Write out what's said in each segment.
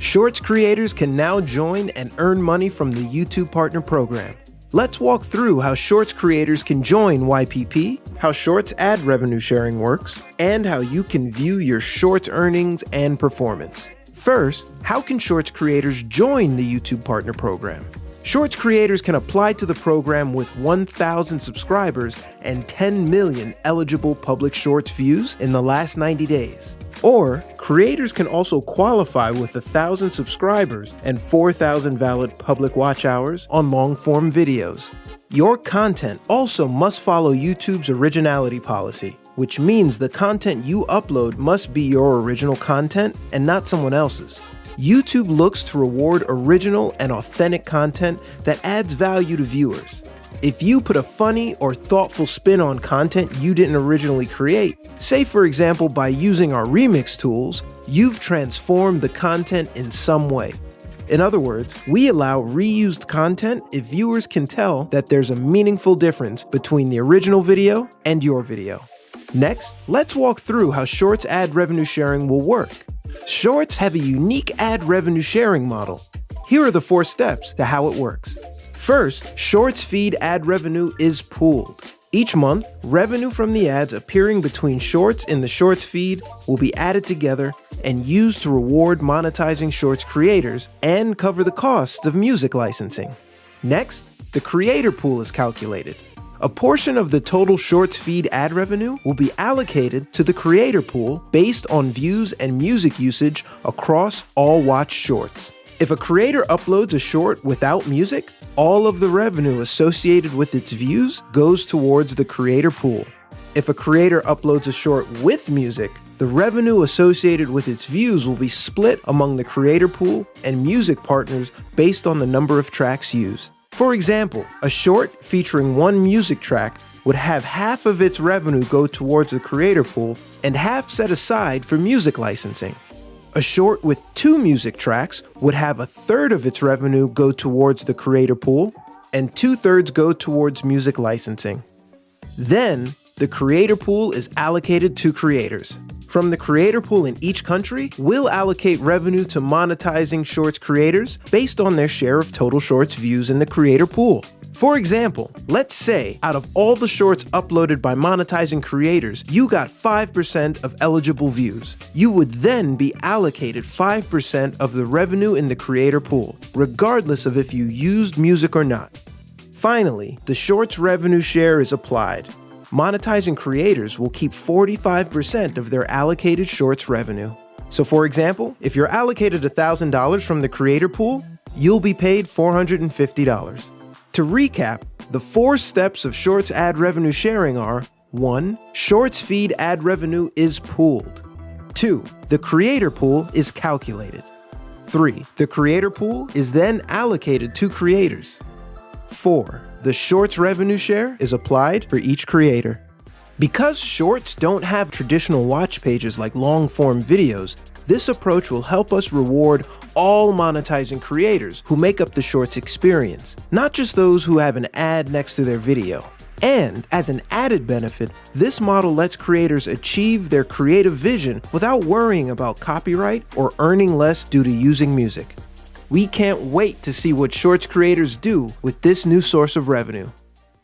Shorts creators can now join and earn money from the YouTube Partner Program. Let's walk through how Shorts creators can join YPP, how Shorts ad revenue sharing works, and how you can view your Shorts earnings and performance. First, how can Shorts creators join the YouTube Partner Program? Shorts creators can apply to the program with 1,000 subscribers and 10 million eligible public Shorts views in the last 90 days. Or, creators can also qualify with 1,000 subscribers and 4,000 valid public watch hours on long-form videos. Your content also must follow YouTube's originality policy, which means the content you upload must be your original content and not someone else's. YouTube looks to reward original and authentic content that adds value to viewers. If you put a funny or thoughtful spin on content you didn't originally create, say for example by using our remix tools, you've transformed the content in some way. In other words, we allow reused content if viewers can tell that there's a meaningful difference between the original video and your video. Next, let's walk through how Shorts ad revenue sharing will work. Shorts have a unique ad revenue sharing model. Here are the 4 steps to how it works. First, Shorts feed ad revenue is pooled. Each month, revenue from the ads appearing between Shorts in the Shorts feed will be added together and used to reward monetizing Shorts creators and cover the costs of music licensing. Next, the creator pool is calculated. A portion of the total Shorts feed ad revenue will be allocated to the creator pool based on views and music usage across all watched Shorts. If a creator uploads a short without music, all of the revenue associated with its views goes towards the creator pool. If a creator uploads a short with music, the revenue associated with its views will be split among the creator pool and music partners based on the number of tracks used. For example, a short featuring 1 music track would have half of its revenue go towards the creator pool and half set aside for music licensing. A short with 2 music tracks would have 1/3 of its revenue go towards the creator pool and 2/3 go towards music licensing. Then, the creator pool is allocated to creators. From the creator pool in each country, we'll allocate revenue to monetizing Shorts creators based on their share of total Shorts views in the creator pool. For example, let's say out of all the Shorts uploaded by monetizing creators, you got 5% of eligible views. You would then be allocated 5% of the revenue in the creator pool, regardless of if you used music or not. Finally, the Shorts revenue share is applied. Monetizing creators will keep 45% of their allocated Shorts revenue. So for example, if you're allocated $1,000 from the creator pool, you'll be paid $450. To recap, the 4 steps of Shorts ad revenue sharing are: 1. Shorts feed ad revenue is pooled. 2. The creator pool is calculated. 3. The creator pool is then allocated to creators. 4. The Shorts revenue share is applied for each creator. Because Shorts don't have traditional watch pages like long-form videos, this approach will help us reward all monetizing creators who make up the Shorts experience, not just those who have an ad next to their video. And as an added benefit, this model lets creators achieve their creative vision without worrying about copyright or earning less due to using music. We can't wait to see what Shorts creators do with this new source of revenue.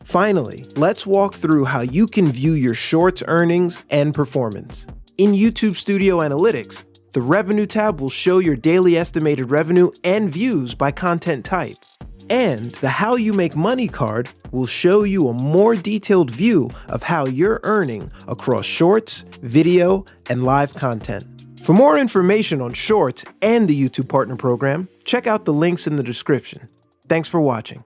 Finally, let's walk through how you can view your Shorts earnings and performance. In YouTube Studio Analytics, the Revenue tab will show your daily estimated revenue and views by content type. And the How You Make Money card will show you a more detailed view of how you're earning across Shorts, video, and live content. For more information on Shorts and the YouTube Partner Program, check out the links in the description. Thanks for watching.